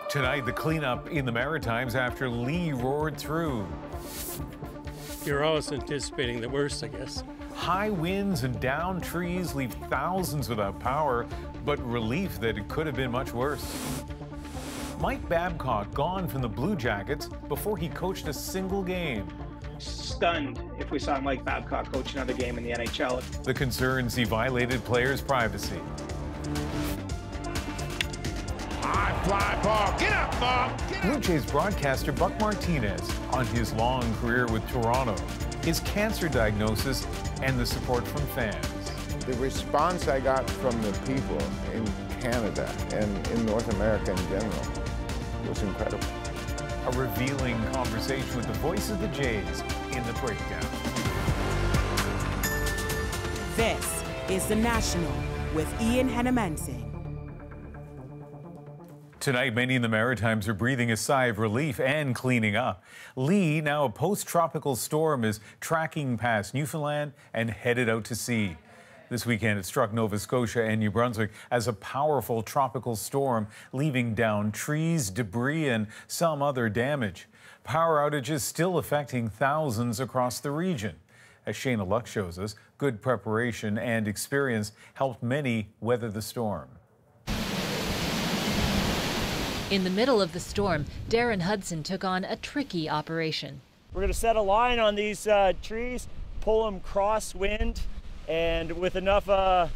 Tonight, the cleanup in the Maritimes after Lee roared through. You're always anticipating the worst, I guess. High winds and downed trees leave thousands without power, but relief that it could have been much worse. Mike Babcock gone from the Blue Jackets before he coached a single game. Stunned if we saw Mike Babcock coach another game in the NHL. The concerns he violated players' privacy. High fly ball. Get up, Bob. Blue Jays broadcaster Buck Martinez on his long career with Toronto, his cancer diagnosis, and the support from fans. The response I got from the people in Canada and in North America in general was incredible. A revealing conversation with the voice of the Jays in the breakdown. This is The National with Ian Hannamansing. Tonight, many in the Maritimes are breathing a sigh of relief and cleaning up. Lee, now a post-tropical storm, is tracking past Newfoundland and headed out to sea. This weekend, it struck Nova Scotia and New Brunswick as a powerful tropical storm, leaving down trees, debris, and some other damage. Power outages still affecting thousands across the region. As Shayna Luck shows us, good preparation and experience helped many weather the storm. In the middle of the storm, Darren Hudson took on a tricky operation. We're going to set a line on these trees, pull them crosswind, and with enough of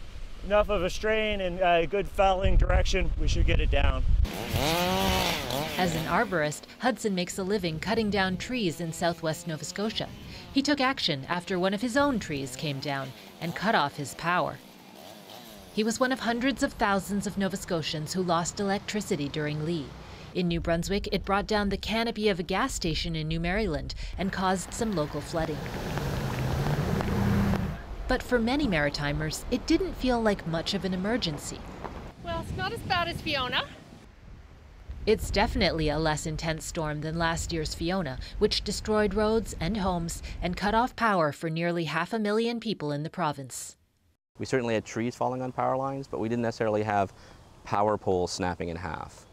a strain and good felling direction, we should get it down. As an arborist, Hudson makes a living cutting down trees in southwest Nova Scotia. He took action after one of his own trees came down and cut off his power. He was one of hundreds of thousands of Nova Scotians who lost electricity during Lee. In New Brunswick, it brought down the canopy of a gas station in New Maryland and caused some local flooding. But for many Maritimers, it didn't feel like much of an emergency. Well, it's not as bad as Fiona. It's definitely a less intense storm than last year's Fiona, which destroyed roads and homes and cut off power for nearly 500,000 people in the province. We certainly had trees falling on power lines, but we didn't necessarily have power poles snapping in half.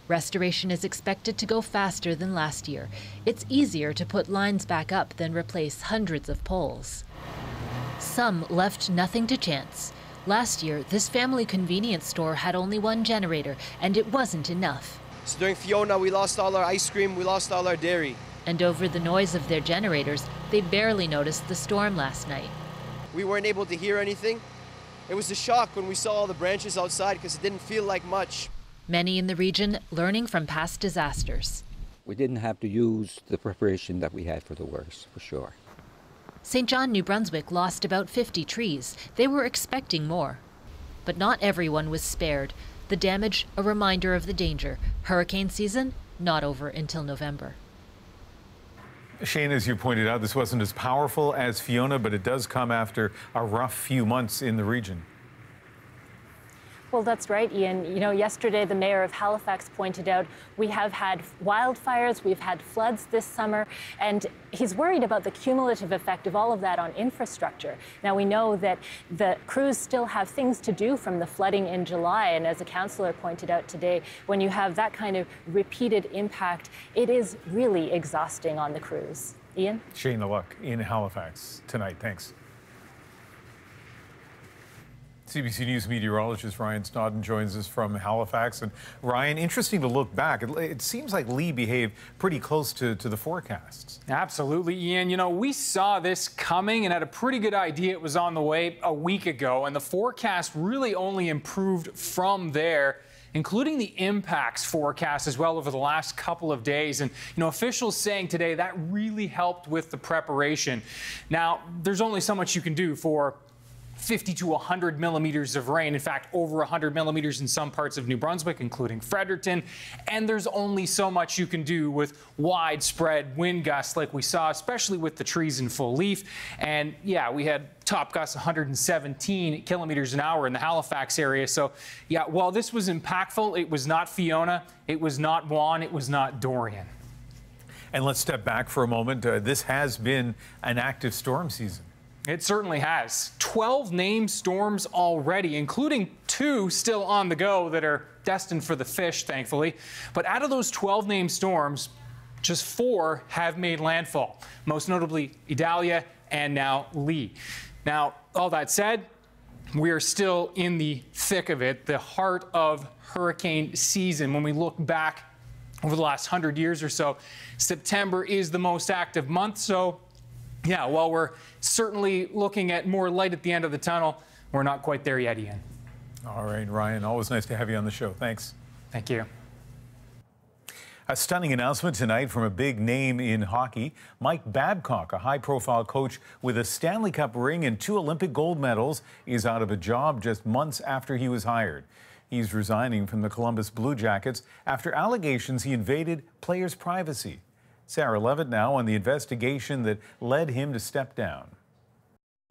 Restoration is expected to go faster than last year. It's easier to put lines back up than replace hundreds of poles. Some left nothing to chance. Last year, this family convenience store had only one generator, and it wasn't enough. So during Fiona, we lost all our ice cream, we lost all our dairy. And over the noise of their generators, they barely noticed the storm last night. We weren't able to hear anything. It was a shock when we saw all the branches outside because it didn't feel like much. Many in the region learning from past disasters. We didn't have to use the preparation that we had for the worst, for sure. St. John, New Brunswick lost about 50 trees. They were expecting more. But not everyone was spared. The damage, a reminder of the danger. Hurricane season, not over until November. Shane, as you pointed out, this wasn't as powerful as Fiona, but it does come after a rough few months in the region. Well, that's right, Ian. You know, yesterday the mayor of Halifax pointed out we have had wildfires, we've had floods this summer, and he's worried about the cumulative effect of all of that on infrastructure. Now, we know that the crews still have things to do from the flooding in July, and as a councillor pointed out today, when you have that kind of repeated impact, it is really exhausting on the crews. Ian? Shayna Luck in Halifax tonight. Thanks. CBC News meteorologist Ryan Snodden joins us from Halifax. And Ryan, interesting to look back. It seems like Lee behaved pretty close to the forecasts. Absolutely, Ian. You know, we saw this coming and had a pretty good idea it was on the way a week ago. And the forecast really only improved from there, including the impacts forecast as well over the last couple of days. And, you know, officials saying today that really helped with the preparation. Now, there's only so much you can do for 50 to 100 millimeters of rain. In fact, over 100 millimeters in some parts of New Brunswick, including Fredericton. And there's only so much you can do with widespread wind gusts like we saw, especially with the trees in full leaf. And yeah, we had top gusts 117 kilometers an hour in the Halifax area. So yeah, while this was impactful, it was not Fiona, it was not Juan, it was not Dorian. And let's step back for a moment. This has been an active storm season. It certainly has. 12 named storms already, including 2 still on the go that are destined for the fish, thankfully. But out of those 12 named storms, just 4 have made landfall, most notably Idalia and now Lee. Now, all that said, we are still in the thick of it, the heart of hurricane season. When we look back over the last 100 years or so, September is the most active month. So, yeah, while we're certainly looking at more light at the end of the tunnel, we're not quite there yet, Ian. All right, Ryan, always nice to have you on the show. Thanks. Thank you. A stunning announcement tonight from a big name in hockey. Mike Babcock, a high-profile coach with a Stanley Cup ring and 2 Olympic gold medals, is out of a job just months after he was hired. He's resigning from the Columbus Blue Jackets after allegations he invaded players' privacy. Sarah Levitt now on the investigation that led him to step down.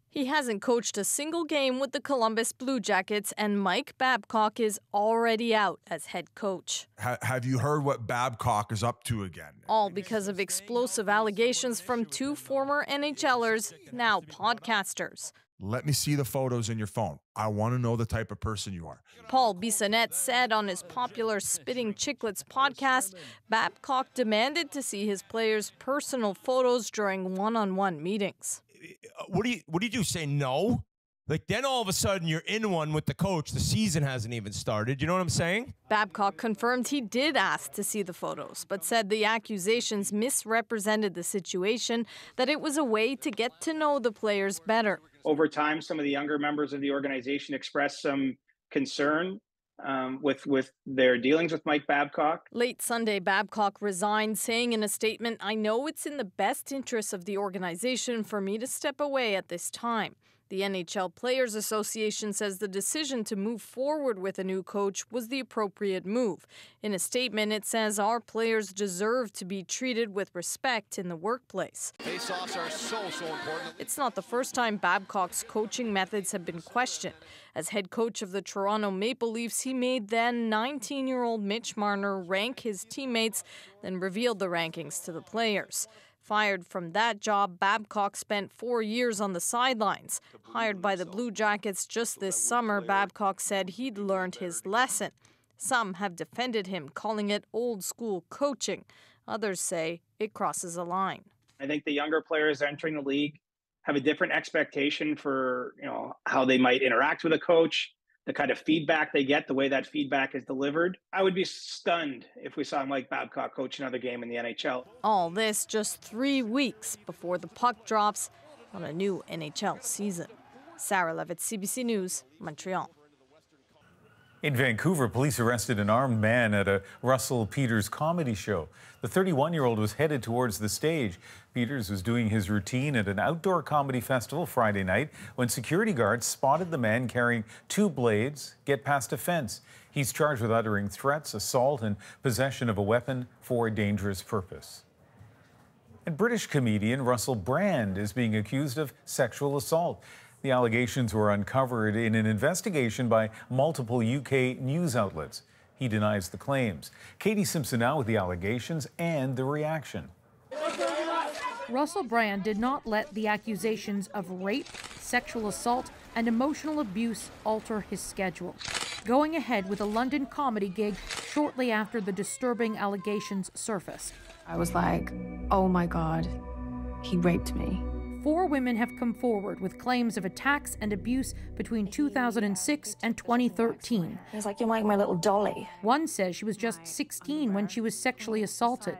He hasn't coached a single game with the Columbus Blue Jackets, and Mike Babcock is already out as head coach. Have you heard what Babcock is up to again? All because of explosive allegations from 2 former NHLers, now podcasters. Let me see the photos in your phone. I want to know the type of person you are. Paul Bissonnette said on his popular Spitting Chicklets podcast, Babcock demanded to see his players' personal photos during one-on-one meetings. What do you do? Say no? Like, then all of a sudden you're in one with the coach. The season hasn't even started. You know what I'm saying? Babcock confirmed he did ask to see the photos, but said the accusations misrepresented the situation, that it was a way to get to know the players better. Over time, some of the younger members of the organization expressed some concern with their dealings with Mike Babcock. Late Sunday, Babcock resigned, saying in a statement, "I know it's in the best interest of the organization for me to step away at this time." The NHL Players Association says the decision to move forward with a new coach was the appropriate move. In a statement, it says our players deserve to be treated with respect in the workplace. Face-offs are so important. It's not the first time Babcock's coaching methods have been questioned. As head coach of the Toronto Maple Leafs, he made then 19-year-old Mitch Marner rank his teammates, then revealed the rankings to the players. Fired from that job, Babcock spent 4 years on the sidelines. Hired by the Blue Jackets just this summer, Babcock said he'd learned his lesson. Some have defended him, calling it old-school coaching. Others say it crosses a line. I think the younger players entering the league have a different expectation for, how they might interact with a coach, the kind of feedback they get, the way that feedback is delivered. I would be stunned if we saw Mike Babcock coach another game in the NHL. All this just 3 weeks before the puck drops on a new NHL season. Sarah Levitt, CBC News, Montreal. In Vancouver, police arrested an armed man at a Russel Peters comedy show. The 31-year-old was headed towards the stage. Peters was doing his routine at an outdoor comedy festival Friday night when security guards spotted the man carrying 2 blades get past a fence. He's charged with uttering threats, assault, and possession of a weapon for a dangerous purpose. And British comedian Russel Brand is being accused of sexual assault. The allegations were uncovered in an investigation by multiple UK news outlets. He denies the claims. Katie Simpson now with the allegations and the reaction. Russel Brand did not let the accusations of rape, sexual assault, and emotional abuse alter his schedule, going ahead with a London comedy gig shortly after the disturbing allegations surfaced. I was like, oh my God, he raped me. 4 women have come forward with claims of attacks and abuse between 2006 and 2013. He was like, you're like my little dolly. One says she was just 16 when she was sexually assaulted.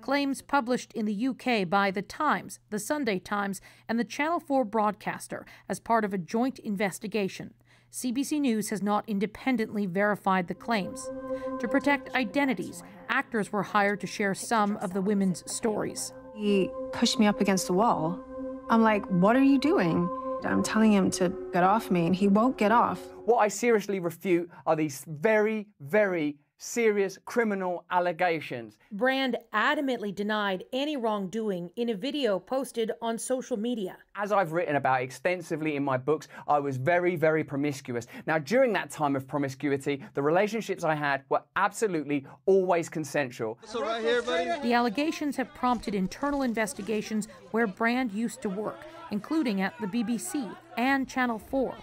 Claims published in the UK by The Times, The Sunday Times, and the Channel 4 broadcaster as part of a joint investigation. CBC News has not independently verified the claims. To protect identities, actors were hired to share some of the women's stories. He pushed me up against the wall. I'm like, what are you doing? I'm telling him to get off me, and he won't get off. What I seriously refute are these very, very serious criminal allegations. Brand adamantly denied any wrongdoing in a video posted on social media. As I've written about extensively in my books, I was very, very promiscuous. Now, during that time of promiscuity, the relationships I had were absolutely always consensual. So right here, buddy. The allegations have prompted internal investigations where Brand used to work, including at the BBC and Channel 4.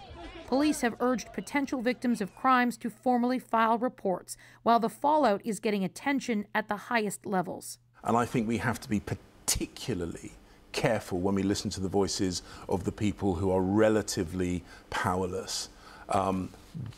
Police have urged potential victims of crimes to formally file reports, while the fallout is getting attention at the highest levels. And I think we have to be particularly careful when we listen to the voices of the people who are relatively powerless,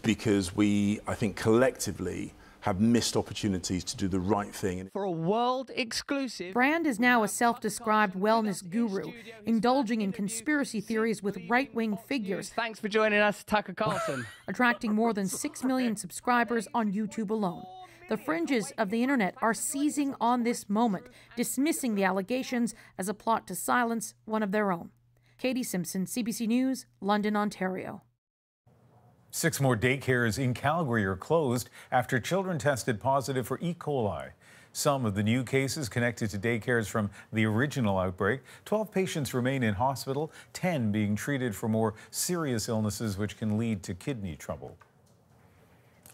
because I think collectively have missed opportunities to do the right thing. For a world exclusive. Brand is now a self-described wellness guru, indulging in conspiracy theories with right-wing figures. Thanks for joining us, Tucker Carlson. Attracting more than 6 million subscribers on YouTube alone. The fringes of the internet are seizing on this moment, dismissing the allegations as a plot to silence one of their own. Katie Simpson, CBC News, London, Ontario. 6 more daycares in Calgary are closed after children tested positive for E.Coli. Some of the new cases connected to daycares from the original outbreak. 12 patients remain in hospital, 10 being treated for more serious illnesses which can lead to kidney trouble.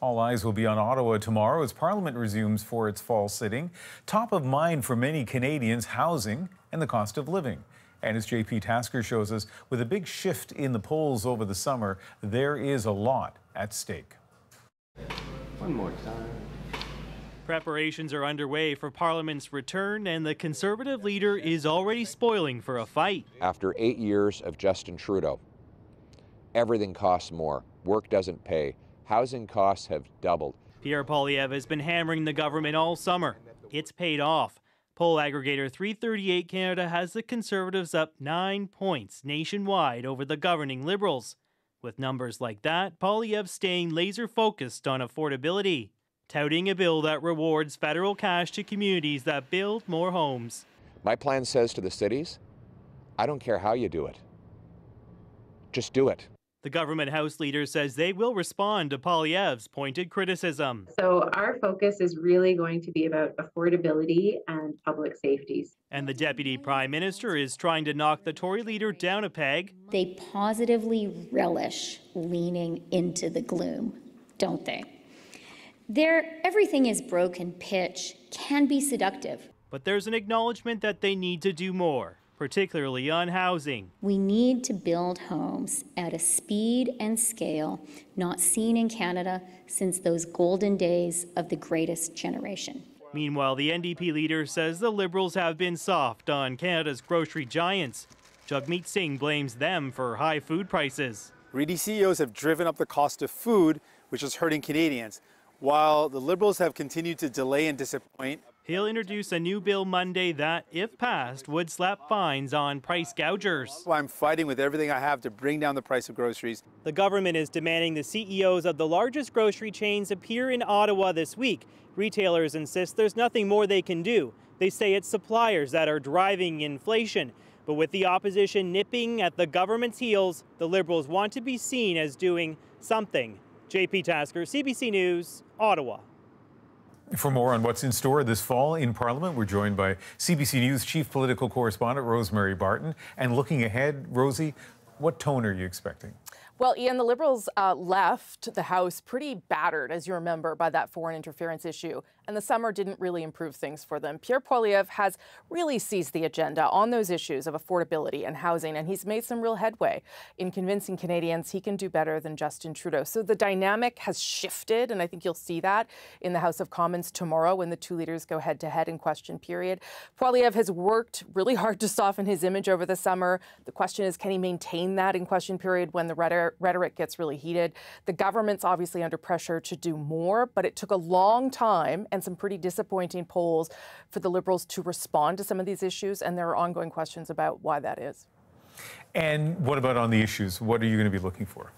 All eyes will be on Ottawa tomorrow as Parliament resumes for its fall sitting. Top of mind for many Canadians, housing and the cost of living. And as JP Tasker shows us, with a big shift in the polls over the summer, there is a lot at stake. One more time. Preparations are underway for Parliament's return, and the Conservative leader is already spoiling for a fight. After 8 years of Justin Trudeau, everything costs more. Work doesn't pay. Housing costs have doubled. Pierre Poilievre has been hammering the government all summer. It's paid off. Poll aggregator 338 Canada has the Conservatives up 9 points nationwide over the governing Liberals. With numbers like that, Poilievre staying laser-focused on affordability, touting a bill that rewards federal cash to communities that build more homes. My plan says to the cities, I don't care how you do it. Just do it. The government House leader says they will respond to Poilievre's pointed criticism. So our focus is really going to be about affordability and public safety. And the Deputy Prime Minister is trying to knock the Tory leader down a peg. They positively relish leaning into the gloom, don't they? Their everything is broken pitch can be seductive. But there's an acknowledgement that they need to do more, particularly on housing. We need to build homes at a speed and scale not seen in Canada since those golden days of the greatest generation. Meanwhile, the NDP leader says the Liberals have been soft on Canada's grocery giants. Jagmeet Singh blames them for high food prices. Greedy CEOs have driven up the cost of food, which is hurting Canadians, while the Liberals have continued to delay and disappoint. He'll introduce a new bill Monday that, if passed, would slap fines on price gougers. Well, I'm fighting with everything I have to bring down the price of groceries. The government is demanding the CEOs of the largest grocery chains appear in Ottawa this week. Retailers insist there's nothing more they can do. They say it's suppliers that are driving inflation. But with the opposition nipping at the government's heels, the Liberals want to be seen as doing something. JP Tasker, CBC News, Ottawa. For more on what's in store this fall in Parliament, we're joined by CBC News Chief Political Correspondent Rosemary Barton. And looking ahead, Rosie, what tone are you expecting? Well, Ian, the Liberals left the House pretty battered, as you remember, by that foreign interference issue. And the summer didn't really improve things for them. Pierre Poilievre has really seized the agenda on those issues of affordability and housing, and he's made some real headway in convincing Canadians he can do better than Justin Trudeau. So the dynamic has shifted, and I think you'll see that in the House of Commons tomorrow when the two leaders go head-to-head in question period. Poilievre has worked really hard to soften his image over the summer. The question is, can he maintain that in question period when the rhetoric gets really heated? The government's obviously under pressure to do more, but it took a long time and some pretty disappointing polls for the Liberals to respond to some of these issues, and there are ongoing questions about why that is. And what about on the issues? What are you going to be looking for?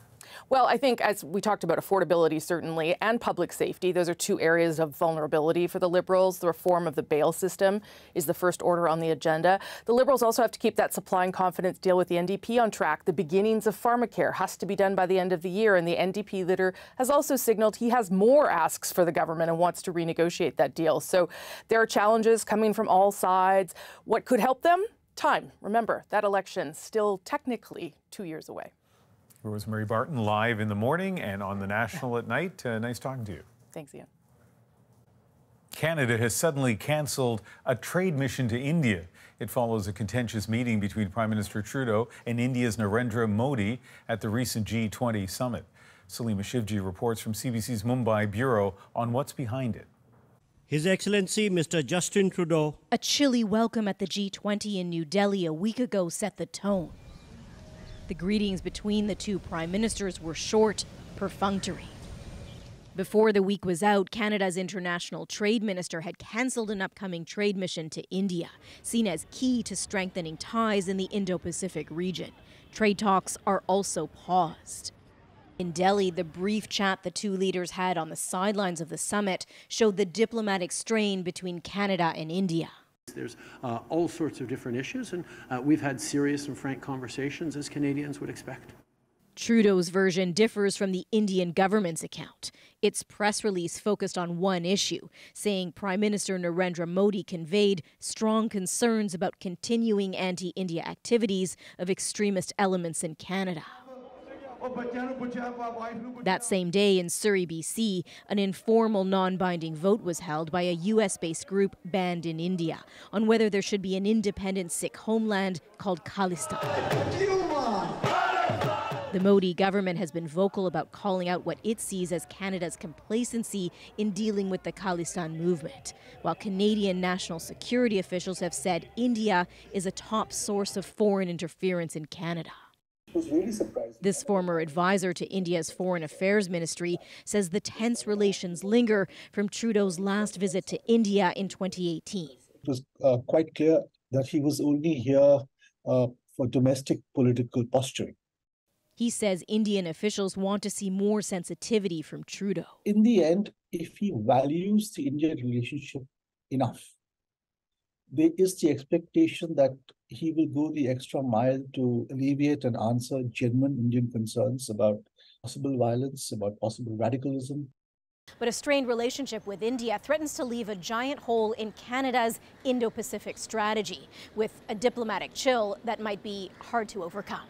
Well, I think as we talked about affordability, certainly, and public safety, those are two areas of vulnerability for the Liberals. The reform of the bail system is the first order on the agenda. The Liberals also have to keep that supply and confidence deal with the NDP on track. The beginnings of pharmacare has to be done by the end of the year, and the NDP leader has also signaled he has more asks for the government and wants to renegotiate that deal. So there are challenges coming from all sides. What could help them? Time. Remember, that election still technically 2 years away. Rosemary Barton live in the morning and on the National at night. Nice talking to you. Thanks, Ian. Canada has suddenly cancelled a trade mission to India. It follows a contentious meeting between Prime Minister Trudeau and India's Narendra Modi at the recent G20 summit. Salima Shivji reports from CBC's Mumbai bureau on what's behind it. His Excellency Mr. Justin Trudeau. A chilly welcome at the G20 in New Delhi a week ago set the tone. The greetings between the two prime ministers were short, perfunctory. Before the week was out, Canada's international trade minister had cancelled an upcoming trade mission to India, seen as key to strengthening ties in the Indo-Pacific region. Trade talks are also paused. In Delhi, the brief chat the two leaders had on the sidelines of the summit showed the diplomatic strain between Canada and India. There's all sorts of different issues, and we've had serious and frank conversations, as Canadians would expect. Trudeau's version differs from the Indian government's account. Its press release focused on one issue, saying Prime Minister Narendra Modi conveyed strong concerns about continuing anti-India activities of extremist elements in Canada. That same day in Surrey, BC, an informal non-binding vote was held by a US-based group banned in India on whether there should be an independent Sikh homeland called Khalistan. The Modi government has been vocal about calling out what it sees as Canada's complacency in dealing with the Khalistan movement, while Canadian national security officials have said India is a top source of foreign interference in Canada. This former advisor to India's Foreign Affairs Ministry says the tense relations linger from Trudeau's last visit to India in 2018. It was quite clear that he was only here for domestic political posturing. He says Indian officials want to see more sensitivity from Trudeau. In the end, if he values the Indian relationship enough, there is the expectation that he will go the extra mile to alleviate and answer genuine Indian concerns about possible violence, about possible radicalism. But a strained relationship with India threatens to leave a giant hole in Canada's Indo-Pacific strategy, with a diplomatic chill that might be hard to overcome.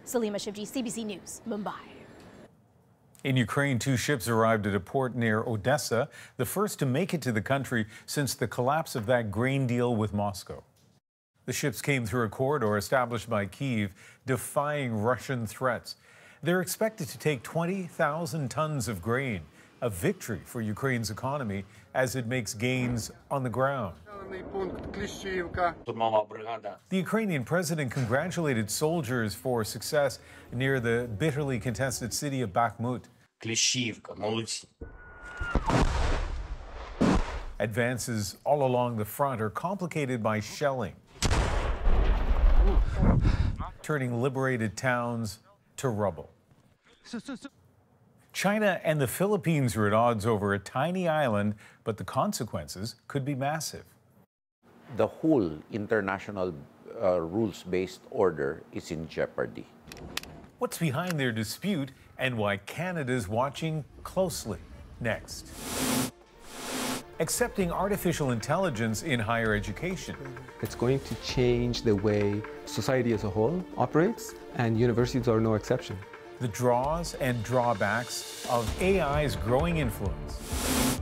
Salima Shivji, CBC News, Mumbai. In Ukraine, 2 ships arrived at a port near Odessa, the first to make it to the country since the collapse of that grain deal with Moscow. The ships came through a corridor established by Kyiv, defying Russian threats. They're expected to take 20,000 tons of grain, a victory for Ukraine's economy as it makes gains on the ground. The Ukrainian president congratulated soldiers for success near the bitterly contested city of Bakhmut. Advances all along the front are complicated by shelling, turning liberated towns to rubble. China and the Philippines are at odds over a tiny island, but the consequences could be massive. The whole international rules-based order is in jeopardy. What's behind their dispute and why Canada's watching closely? Next. Accepting artificial intelligence in higher education. It's going to change the way society as a whole operates, and universities are no exception. The draws and drawbacks of AI's growing influence.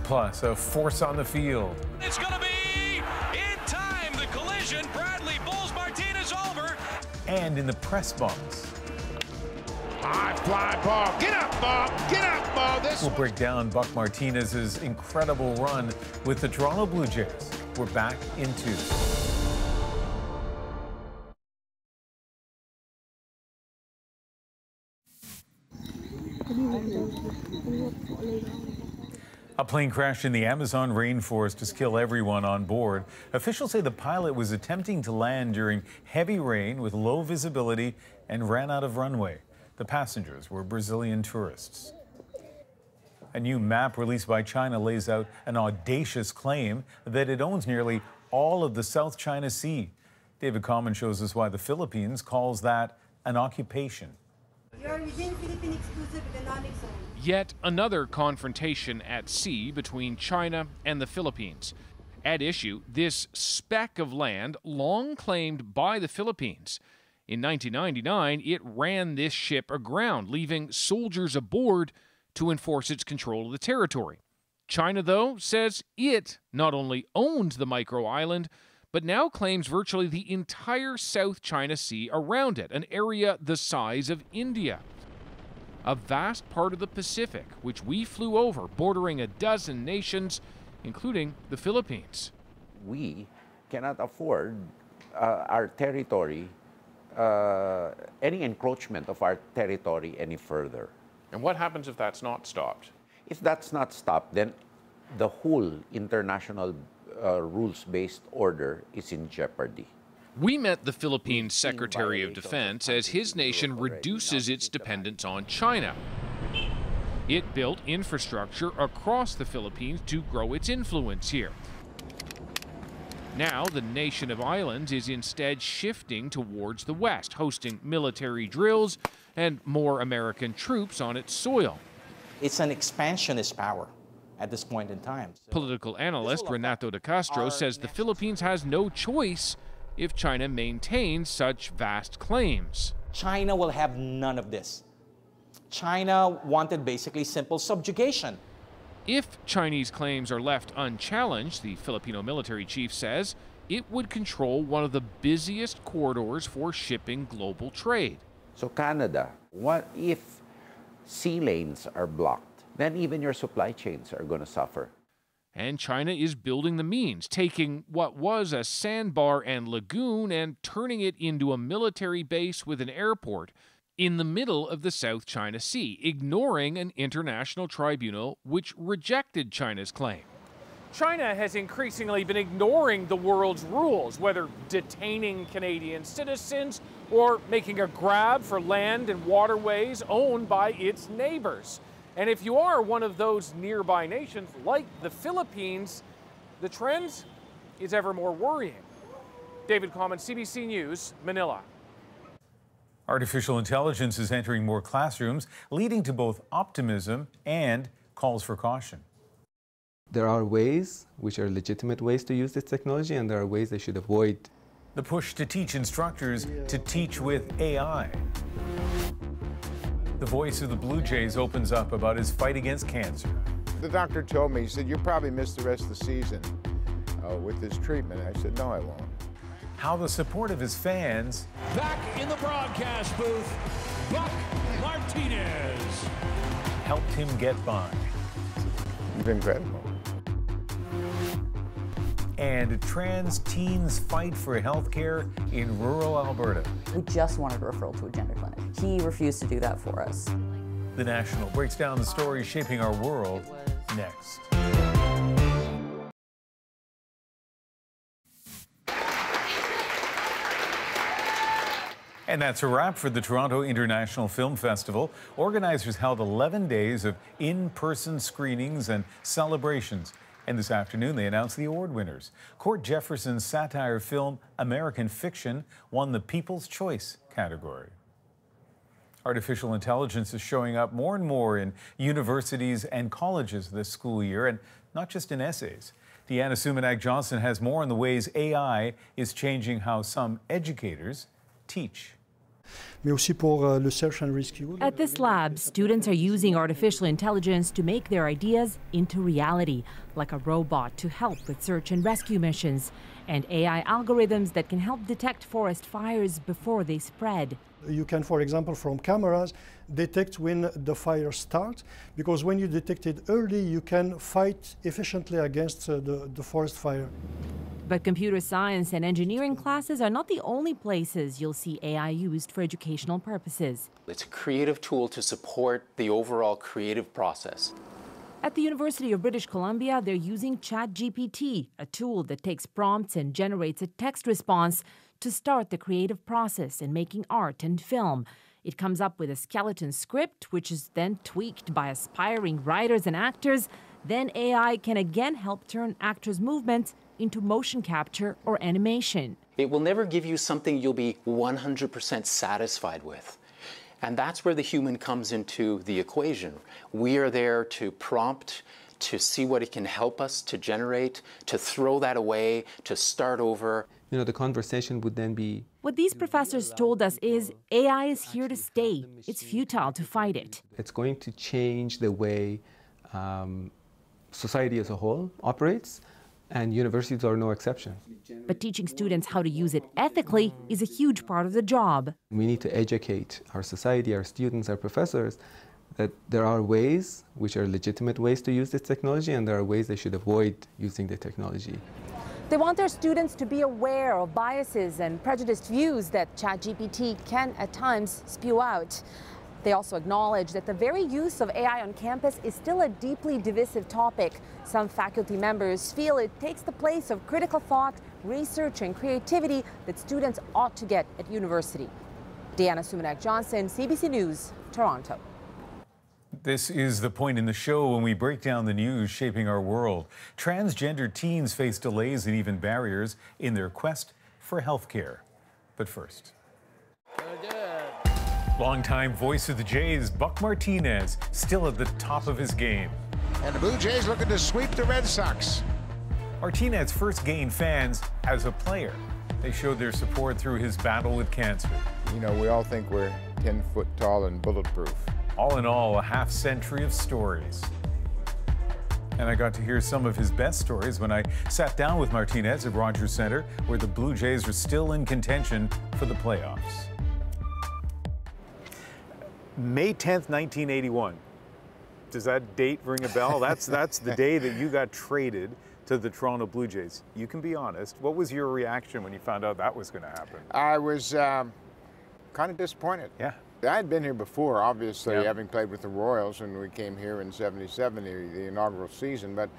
Plus, a force on the field. It's going to be in time. The collision. Bradley bowls Martinez over. And in the press box. High fly ball. Get up, ball. Get up, ball. We'll break down Buck Martinez's incredible run with the Toronto Blue Jays. We're back in 2. A plane crashed in the Amazon rainforest to kill everyone on board. Officials say the pilot was attempting to land during heavy rain with low visibility and ran out of runway. The passengers were Brazilian tourists. A new map released by China lays out an audacious claim that it owns nearly all of the South China Sea. David Common shows us why the Philippines calls that an occupation. You're within Philippine exclusive economic zone. Yet another confrontation at sea between China and the Philippines. At issue, this speck of land long claimed by the Philippines. In 1999, it ran this ship aground, leaving soldiers aboard to enforce its control of the territory. China, though, says it not only owned the micro-island, but now claims virtually the entire South China Sea around it, an area the size of India. A vast part of the Pacific, which we flew over, bordering a dozen nations, including the Philippines. We cannot afford our territory, any encroachment of our territory any further. And what happens if that's not stopped? If that's not stopped, then the whole international rules-based order is in jeopardy. We met the Philippines Secretary of Defense as his nation reduces its dependence on China. It built infrastructure across the Philippines to grow its influence here. Now, the nation of islands is instead shifting towards the west, hosting military drills and more American troops on its soil. It's an expansionist power at this point in time. Political analyst Renato de Castro says the Philippines has no choice if China maintains such vast claims. China will have none of this. China wanted basically simple subjugation. If Chinese claims are left unchallenged, the Filipino military chief says, it would control one of the busiest corridors for shipping global trade. So Canada, what if sea lanes are blocked? Then even your supply chains are going to suffer. And China is building the means, taking what was a sandbar and lagoon and turning it into a military base with an airport in the middle of the South China Sea, ignoring an international tribunal which rejected China's claim. China has increasingly been ignoring the world's rules, whether detaining Canadian citizens or making a grab for land and waterways owned by its neighbors. And if you are one of those nearby nations, like the Philippines, the trend is ever more worrying. David Common, CBC News, Manila. Artificial intelligence is entering more classrooms, leading to both optimism and calls for caution. There are ways, which are legitimate ways to use this technology, and there are ways they should avoid. The push to teach instructors to teach with AI. The voice of the Blue Jays opens up about his fight against cancer. The doctor told me, he said, "You'll probably miss the rest of the season with this treatment." I said, "No, I won't." How the support of his fans Back in the broadcast booth, Buck Martinez helped him get by. It's incredible. And trans teens fight for health care in rural Alberta. We just wanted a referral to a gender clinic. He refused to do that for us. The National breaks down the stories shaping our world next. And that's a wrap for the Toronto International Film Festival. Organizers held 11 days of in-person screenings and celebrations. And this afternoon, they announced the award winners. Court Jefferson's satire film, American Fiction, won the People's Choice category. Artificial intelligence is showing up more and more in universities and colleges this school year, and not just in essays. Deanna Sumanak-Johnson has more on the ways AI is changing how some educators teach. At this lab, students are using artificial intelligence to make their ideas into reality, like a robot to help with search and rescue missions, and AI algorithms that can help detect forest fires before they spread. You can, for example, from cameras, detect when the fire starts, because when you detect it early, you can fight efficiently against the forest fire. But computer science and engineering classes are not the only places you'll see AI used for educational purposes. It's a creative tool to support the overall creative process. At the University of British Columbia, they're using ChatGPT, a tool that takes prompts and generates a text response to start the creative process in making art and film. It comes up with a skeleton script, which is then tweaked by aspiring writers and actors. Then AI can again help turn actors' movements into motion capture or animation. It will never give you something you'll be 100% satisfied with. And that's where the human comes into the equation. We are there to prompt, to see what it can help us to generate, to throw that away, to start over. You know, the conversation would then be... What these professors told us is AI is here to stay. It's futile to fight it. It's going to change the way society as a whole operates, and universities are no exception. But teaching students how to use it ethically is a huge part of the job. We need to educate our society, our students, our professors, that there are ways which are legitimate ways to use this technology, and there are ways they should avoid using the technology. They want their students to be aware of biases and prejudiced views that ChatGPT can at times spew out. They also acknowledge that the very use of AI on campus is still a deeply divisive topic. Some faculty members feel it takes the place of critical thought, research, and creativity that students ought to get at university. Deanna Sumanak-Johnson, CBC News, Toronto. This is the point in the show when we break down the news shaping our world. Transgender teens face delays and even barriers in their quest for health care. But first. Longtime voice of the Jays, Buck Martinez, still at the top of his game. And the Blue Jays looking to sweep the Red Sox. Martinez first gained fans as a player. They showed their support through his battle with cancer. You know, we all think we're 10 foot tall and bulletproof. All in all, a half-century of stories. And I got to hear some of his best stories when I sat down with Martinez at Rogers Centre, where the Blue Jays are still in contention for the playoffs. May 10th, 1981. Does that date ring a bell? That's the day that you got traded to the Toronto Blue Jays. You can be honest. What was your reaction when you found out that was going to happen? I was kind of disappointed. Yeah. I had been here before, obviously, having played with the Royals when we came here in '77, the inaugural season. But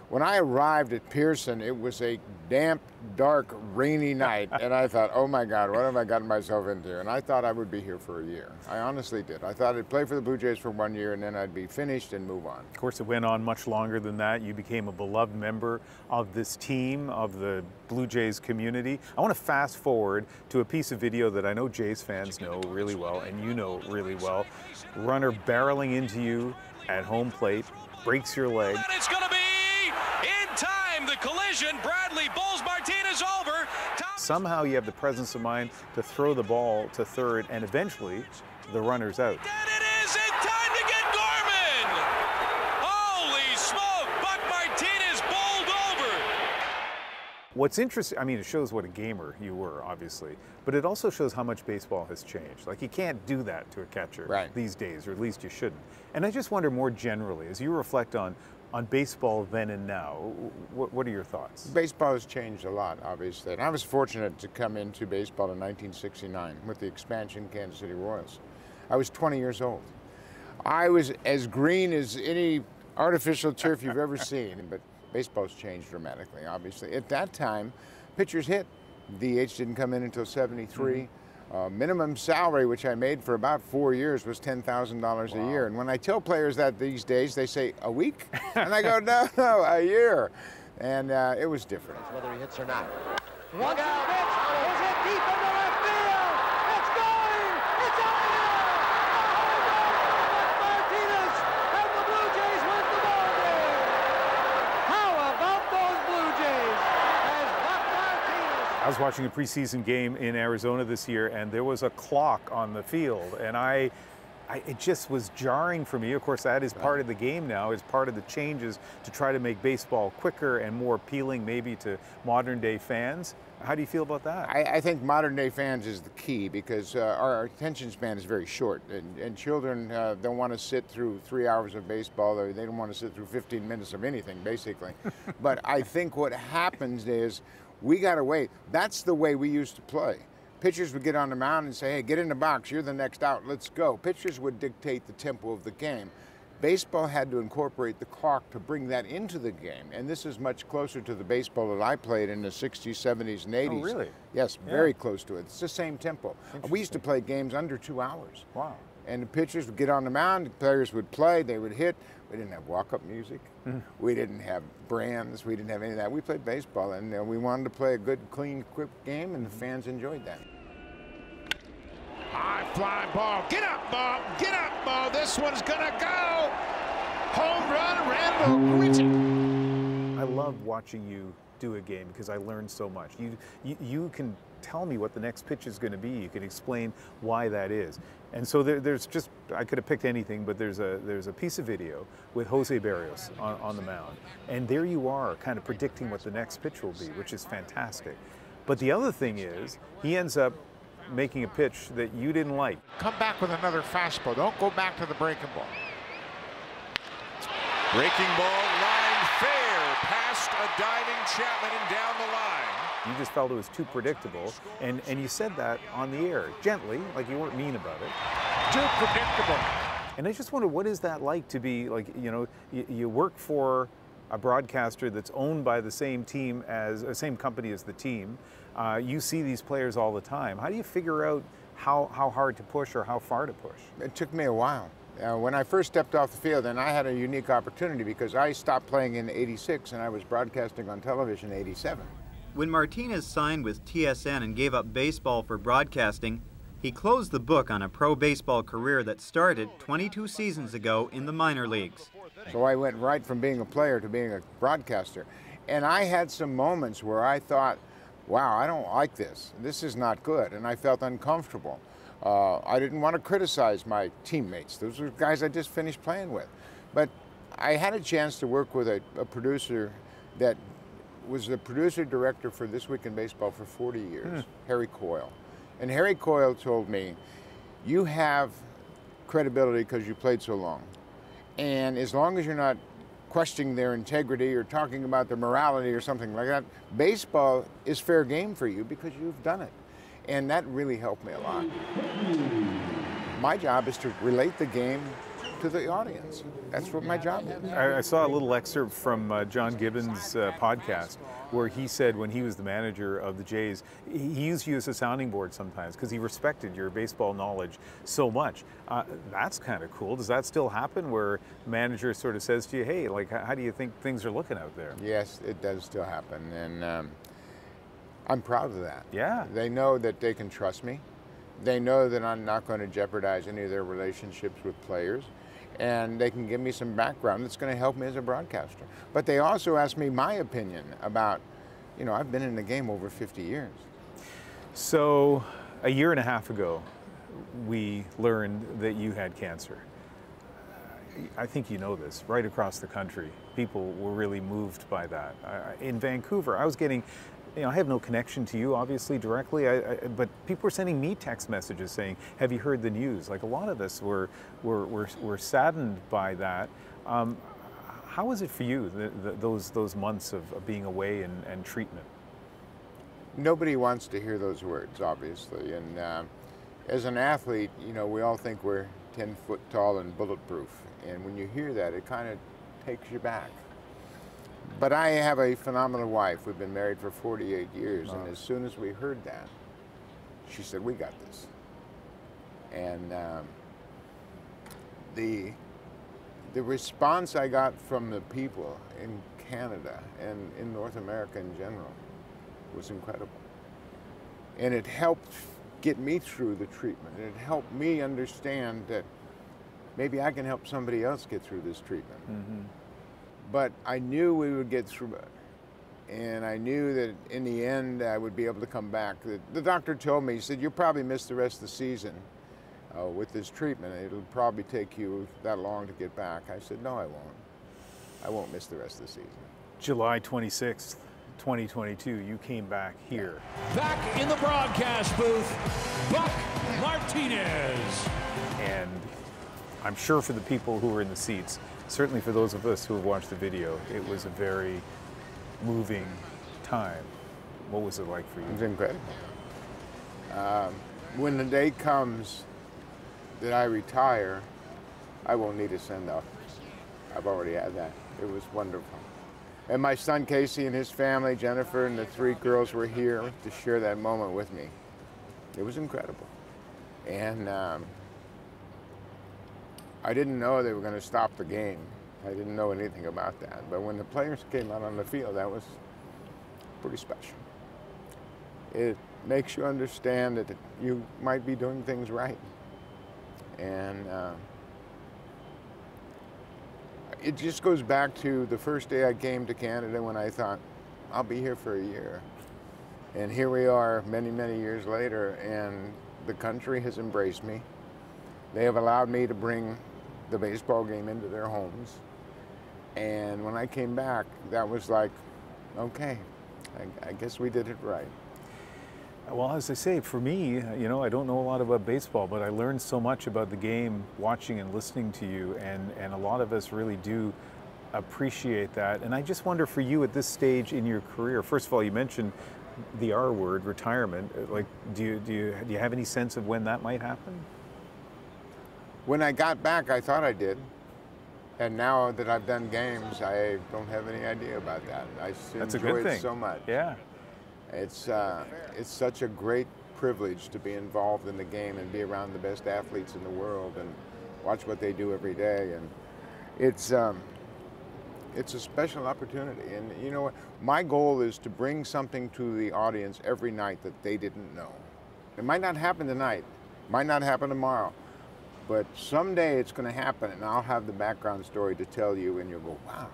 when I arrived at Pearson, it was a damp, dark, rainy night. And I thought, oh my God, what have I gotten myself into? And I thought I would be here for a year. I honestly did. I thought I'd play for the Blue Jays for 1 year and then I'd be finished and move on. Of course, it went on much longer than that. You became a beloved member of this team, of the Blue Jays community. I want to fast forward to a piece of video that I know Jays fans know really well, and you know really well. Runner barreling into you at home plate, breaks your leg. And it's going to be in time. The collision. Bradley bowls Martinez over. Somehow you have the presence of mind to throw the ball to third, and eventually the runner's out. And it is in time to get Gorman. Holy smoke! Buck Martinez bowled over. What's interesting, I mean, it shows what a gamer you were, obviously, but it also shows how much baseball has changed. Like, you can't do that to a catcher these days, or at least you shouldn't. And I just wonder more generally, as you reflect on baseball then and now, what are your thoughts? Baseball has changed a lot, obviously. And I was fortunate to come into baseball in 1969 with the expansion Kansas City Royals. I was 20 years old. I was as green as any artificial turf you've ever seen, but baseball's changed dramatically, obviously. At that time, pitchers hit. DH didn't come in until '73. Minimum salary, which I made for about 4 years, was $10,000 a year. And when I tell players that these days, they say, a week? And I go, no, a year. And it was different. Whether he hits or not. Look out, pitch is hit deep into left field. It's going. It's out of here. Martinez and the Blue Jays win the ball game. How about those Blue Jays? As Buck Martinez. I was watching a preseason game in Arizona this year, and there was a clock on the field, and it just was jarring for me. Of course, that is part of the game now. It's part of the changes to try to make baseball quicker and more appealing maybe to modern-day fans. How do you feel about that? I think modern-day fans is the key because our attention span is very short, and children don't want to sit through 3 hours of baseball. They don't want to sit through 15 minutes of anything, basically. But I think what happens is we got to wait. That's the way we used to play. Pitchers would get on the mound and say, hey, get in the box. You're the next out. Let's go. Pitchers would dictate the tempo of the game. Baseball had to incorporate the clock to bring that into the game, and this is much closer to the baseball that I played in the 60s, 70s, and 80s. Oh, really? Yes, very close to it. It's the same tempo. We used to play games under 2 hours. Wow. And the pitchers would get on the mound, the players would play, they would hit. We didn't have walk-up music. We didn't have brands. We didn't have any of that. We played baseball, and we wanted to play a good, clean, quick game, and the fans enjoyed that. High fly ball. Get up, ball. Get up, ball. This one's gonna go. Home run, Randall Griffin. I love watching you do a game because I learned so much. You can tell me what the next pitch is going to be. You can explain why that is. And so there's just, I could have picked anything, but there's a piece of video with Jose Barrios on the mound. And there you are kind of predicting what the next pitch will be, which is fantastic. But the other thing is, he ends up making a pitch that you didn't like. Come back with another fastball. Don't go back to the breaking ball. Breaking ball, line fair, past a diving Chapman and down the line. You just felt it was too predictable, and you said that on the air, gently, like you weren't mean about it. Too predictable. And I just wonder, what is that like to be, like, you know, you work for a broadcaster that's owned by the same team as, same company as the team. You see these players all the time. How do you figure out how hard to push or how far to push? It took me a while. When I first stepped off the field, and I had a unique opportunity because I stopped playing in '86 and I was broadcasting on television in '87. When Martinez signed with TSN and gave up baseball for broadcasting, he closed the book on a pro baseball career that started 22 seasons ago in the minor leagues. So I went right from being a player to being a broadcaster. And I had some moments where I thought, wow, I don't like this. This is not good. And I felt uncomfortable. I didn't want to criticize my teammates. Those were guys I just finished playing with. But I had a chance to work with a producer that was the producer-director for This Week in Baseball for 40 years, Harry Coyle. And Harry Coyle told me, you have credibility because you played so long. And as long as you're not questioning their integrity or talking about their morality or something like that, baseball is fair game for you because you've done it. And that really helped me a lot. My job is to relate the game to the audience. That's what my job is. I saw a little excerpt from John Gibbons' podcast where he said when he was the manager of the Jays, he used you as a sounding board sometimes because he respected your baseball knowledge so much. That's kind of cool. Does that still happen where manager sort of says to you, hey, like, how do you think things are looking out there? Yes, it does still happen. And I'm proud of that. Yeah. They know that they can trust me. They know that I'm not going to jeopardize any of their relationships with players. And they can give me some background that's going to help me as a broadcaster. But they also ask me my opinion about, you know, I've been in the game over 50 years. So a year and a half ago, we learned that you had cancer. I think you know this, right across the country, people were really moved by that. In Vancouver, I was getting, you know, I have no connection to you, obviously, directly, but people were sending me text messages saying, have you heard the news? Like, a lot of us were saddened by that. How was it for you, those months of being away and treatment? Nobody wants to hear those words, obviously. And as an athlete, you know, we all think we're 10 foot tall and bulletproof. And when you hear that, it kind of takes you back. But I have a phenomenal wife. We've been married for 48 years, and as soon as we heard that, she said, we got this. And the response I got from the people in Canada and in North America in general was incredible. And it helped get me through the treatment. It helped me understand that maybe I can help somebody else get through this treatment. Mm-hmm. But I knew we would get through it. And I knew that in the end I would be able to come back. The doctor told me, he said, you'll probably miss the rest of the season with this treatment. It'll probably take you that long to get back. I said, no, I won't. I won't miss the rest of the season. July 26th, 2022, you came back here. Back in the broadcast booth, Buck Martinez. And I'm sure for the people who were in the seats, certainly for those of us who have watched the video, it was a very moving time. What was it like for you? It was incredible. When the day comes that I retire, I won't need a send-off. I've already had that. It was wonderful. And my son Casey and his family, Jennifer and the 3 girls were here to share that moment with me. It was incredible. And I didn't know they were going to stop the game. I didn't know anything about that. But when the players came out on the field, that was pretty special. It makes you understand that you might be doing things right. And it just goes back to the first day I came to Canada when I thought, I'll be here for a year. And here we are many, many years later, and the country has embraced me. They have allowed me to bring the baseball game into their homes. And when I came back, that was like, okay, I guess we did it right. Well, as I say, for me, you know, I don't know a lot about baseball, but I learned so much about the game watching and listening to you, and a lot of us really do appreciate that. And I just wonder for you at this stage in your career, first of all, you mentioned the R word, retirement. Like, do you have any sense of when that might happen? When I got back, I thought I did. And now that I've done games, I don't have any idea about that. I enjoy it so much. Yeah. It's such a great privilege to be involved in the game and be around the best athletes in the world and watch what they do every day. And it's a special opportunity. And you know what? My goal is to bring something to the audience every night that they didn't know. It might not happen tonight, might not happen tomorrow, but someday it's going to happen, and I'll have the background story to tell you, and you'll go, wow,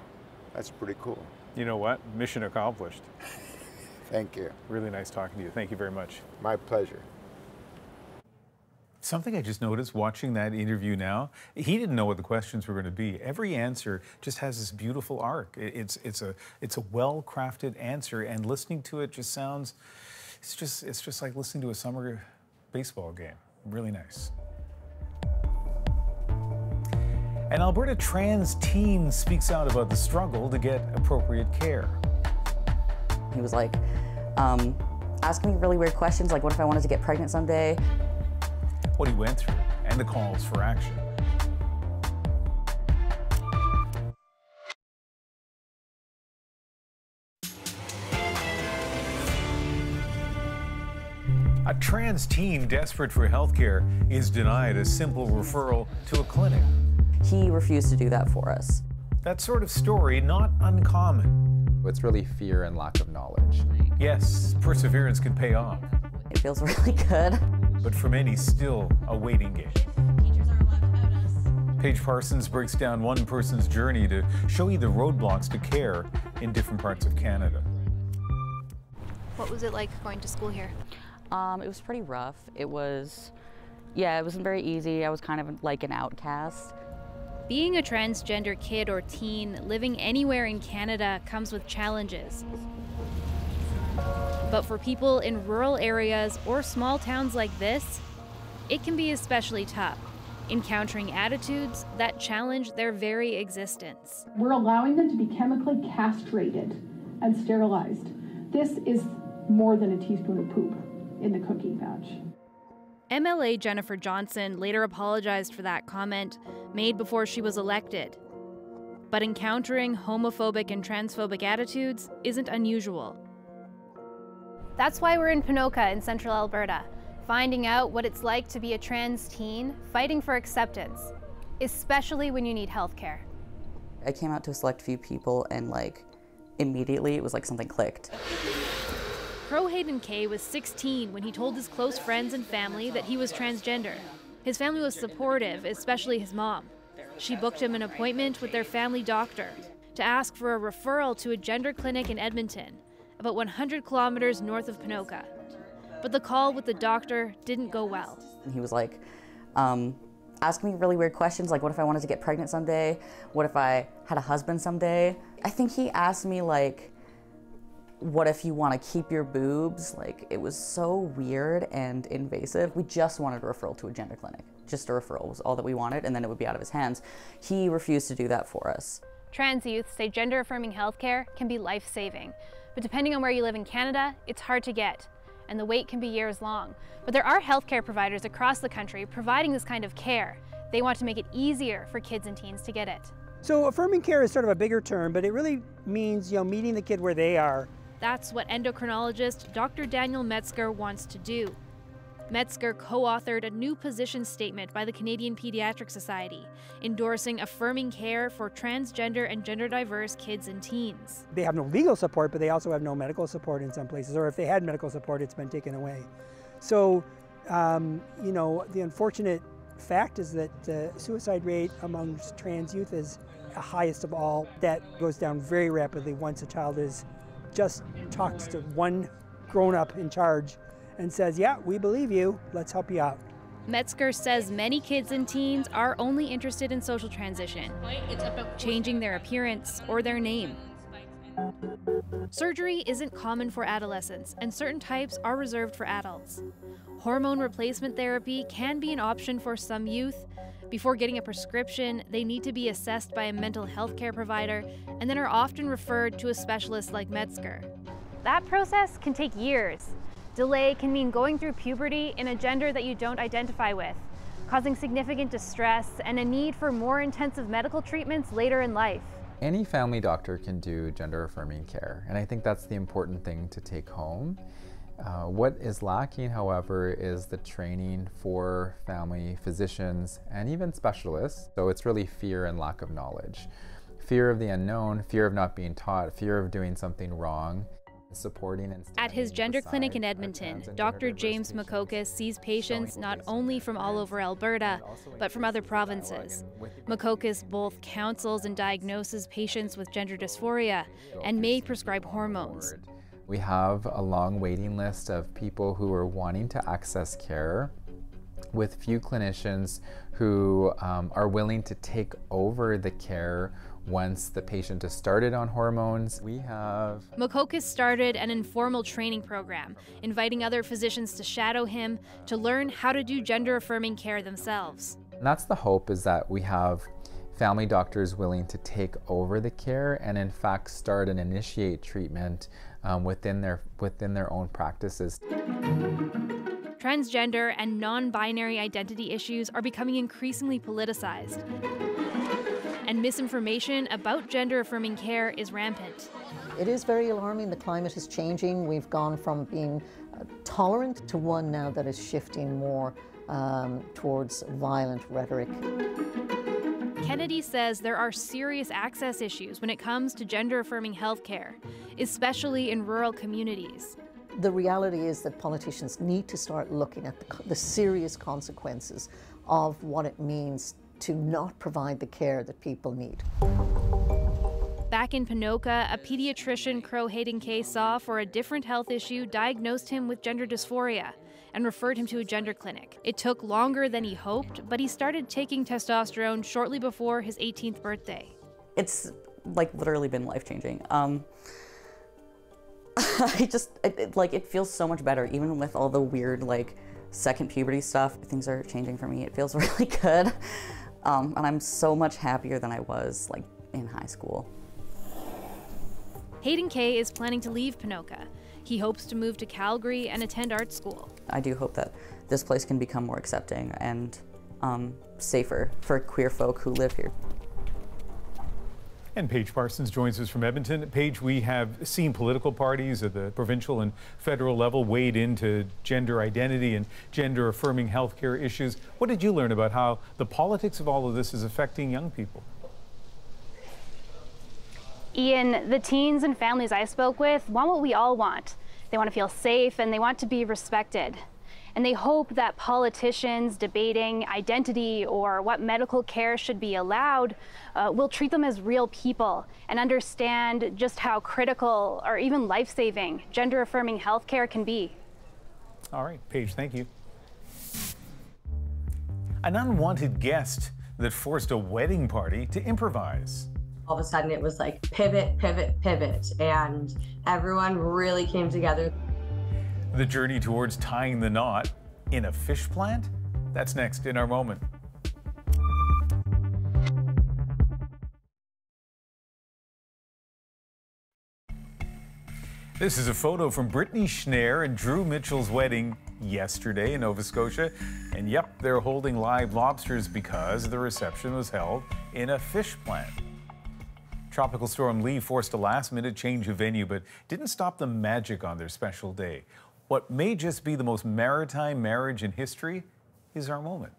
that's pretty cool. You know what? Mission accomplished. Thank you. Really nice talking to you. Thank you very much. My pleasure. Something I just noticed watching that interview now, he didn't know what the questions were going to be. Every answer just has this beautiful arc. It's a well-crafted answer, and listening to it just sounds, it's just like listening to a summer baseball game. Really nice. An Alberta trans teen speaks out about the struggle to get appropriate care. He was like, asking me really weird questions, like what if I wanted to get pregnant someday? What he went through and the calls for action. A trans teen desperate for health care is denied a simple referral to a clinic. He refused to do that for us. That sort of story not uncommon. It's really fear and lack of knowledge. Yes, perseverance can pay off. It feels really good. But for many, still a waiting game. Paige Parsons breaks down one person's journey to show you the roadblocks to care in different parts of Canada. What was it like going to school here? It was pretty rough. It wasn't very easy. I was kind of like an outcast. Being a transgender kid or teen living anywhere in Canada comes with challenges. But for people in rural areas or small towns like this, it can be especially tough, encountering attitudes that challenge their very existence. We're allowing them to be chemically castrated and sterilized. This is more than a teaspoon of poop in the cooking batch. MLA Jennifer Johnson later apologized for that comment made before she was elected. But encountering homophobic and transphobic attitudes isn't unusual. That's why we're in Ponoka in central Alberta, finding out what it's like to be a trans teen fighting for acceptance, especially when you need health care. I came out to a select few people and immediately it was like something clicked. Crow Hayden Kay was 16 when he told his close friends and family that he was transgender. His family was supportive, especially his mom. She booked him an appointment with their family doctor to ask for a referral to a gender clinic in Edmonton, about 100 kilometers north of Ponoka. But the call with the doctor didn't go well. He was like, asking me really weird questions, like what if I wanted to get pregnant someday? What if I had a husband someday? I think he asked me what if you want to keep your boobs? It was so weird and invasive. We just wanted a referral to a gender clinic. Just a referral was all that we wanted, and then it would be out of his hands. He refused to do that for us. Trans youth say gender-affirming healthcare can be life-saving, but depending on where you live in Canada, it's hard to get, and the wait can be years long. But there are healthcare providers across the country providing this kind of care. They want to make it easier for kids and teens to get it. So affirming care is sort of a bigger term, but it really means, meeting the kid where they are. That's what endocrinologist Dr. Daniel Metzger wants to do. Metzger co-authored a new position statement by the Canadian Pediatric Society, endorsing affirming care for transgender and gender-diverse kids and teens. They have no legal support, but they also have no medical support in some places, or if they had medical support, it's been taken away. So, the unfortunate fact is that the suicide rate amongst trans youth is the highest of all. That goes down very rapidly once a child just talks to one grown-up in charge and says, yeah, we believe you, let's help you out. Metzger says many kids and teens are only interested in social transition, changing their appearance or their name. Surgery isn't common for adolescents, and certain types are reserved for adults. Hormone replacement therapy can be an option for some youth. Before getting a prescription, they need to be assessed by a mental health care provider and then are often referred to a specialist like Metzger. That process can take years. Delay can mean going through puberty in a gender that you don't identify with, causing significant distress and a need for more intensive medical treatments later in life. Any family doctor can do gender-affirming care, and I think that's the important thing to take home. What is lacking, however, is the training for family physicians and even specialists. So it's really fear and lack of knowledge. Fear of the unknown, fear of not being taught, fear of doing something wrong. Supporting and at his gender clinic in Edmonton, Dr. James Makokis sees patients not only from all over Alberta, but from other provinces. Makokis both counsels and diagnoses patients with gender dysphoria and may prescribe hormones. We have a long waiting list of people who are wanting to access care, with few clinicians who are willing to take over the care once the patient is started on hormones. Makokis started an informal training program, inviting other physicians to shadow him to learn how to do gender-affirming care themselves. And that's the hope, is that we have family doctors willing to take over the care and in fact start and initiate treatment within their own practices. Transgender and non-binary identity issues are becoming increasingly politicized, and misinformation about gender-affirming care is rampant. It is very alarming. The climate is changing. We've gone from being tolerant to one now that is shifting more towards violent rhetoric. Kennedy says there are serious access issues when it comes to gender-affirming healthcare, especially in rural communities. The reality is that politicians need to start looking at the serious consequences of what it means to not provide the care that people need. Back in Ponoka, a pediatrician Crow Hayden-Kay saw for a different health issue diagnosed him with gender dysphoria and referred him to a gender clinic. It took longer than he hoped, but he started taking testosterone shortly before his 18th birthday. It's literally been life-changing. It feels so much better, even with all the weird second puberty stuff. Things are changing for me. It feels really good. And I'm so much happier than I was in high school. Hayden-Kay is planning to leave Ponoka. He hopes to move to Calgary and attend art school. I do hope that this place can become more accepting and safer for queer folk who live here. And Paige Parsons joins us from Edmonton. Paige, we have seen political parties at the provincial and federal level wade into gender identity and gender-affirming healthcare issues. What did you learn about how the politics of all of this is affecting young people? Ian, the teens and families I spoke with want what we all want. They want to feel safe and they want to be respected. And they hope that politicians debating identity or what medical care should be allowed will treat them as real people and understand just how critical or even life-saving gender-affirming healthcare can be. All right, Paige, thank you. An unwanted guest that forced a wedding party to improvise. All of a sudden it was like pivot, pivot, pivot, and everyone really came together. The journey towards tying the knot in a fish plant? That's next in our moment. This is a photo from Brittany Schneer and Drew Mitchell's wedding yesterday in Nova Scotia. And yep, they're holding live lobsters because the reception was held in a fish plant. Tropical Storm Lee forced a last-minute change of venue, but didn't stop the magic on their special day. What may just be the most maritime marriage in history is our moment.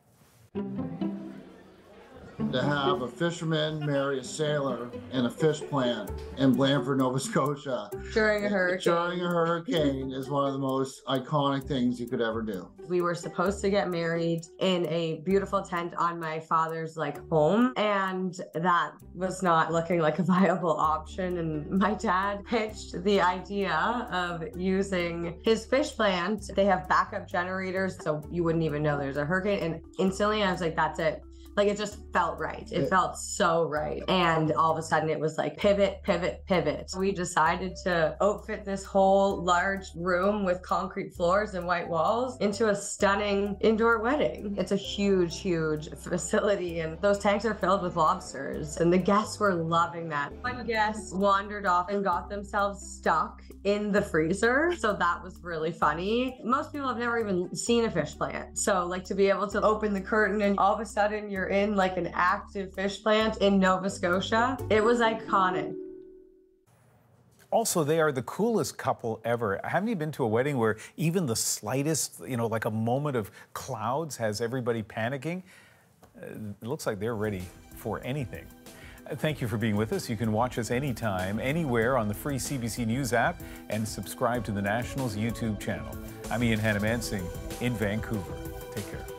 To have a fisherman marry a sailor in a fish plant in Blandford, Nova Scotia During a hurricane is one of the most iconic things you could ever do. We were supposed to get married in a beautiful tent on my father's home, and that was not looking like a viable option. And my dad pitched the idea of using his fish plant. They have backup generators, so you wouldn't even know there's a hurricane. And instantly I was like, that's it. It just felt right. It felt so right. And all of a sudden it was pivot, pivot, pivot. We decided to outfit this whole large room with concrete floors and white walls into a stunning indoor wedding. It's a huge, huge facility, and those tanks are filled with lobsters, and the guests were loving that. One guest wandered off and got themselves stuck in the freezer, so that was really funny. Most people have never even seen a fish plant, so to be able to open the curtain and all of a sudden you're in an active fish plant in Nova Scotia. It was iconic. Also, they are the coolest couple ever. Haven't you been to a wedding where even the slightest, like a moment of clouds has everybody panicking? It looks like they're ready for anything. Thank you for being with us. You can watch us anytime, anywhere on the free CBC News app and subscribe to the National's YouTube channel. I'm Ian Hannamansing in Vancouver. Take care.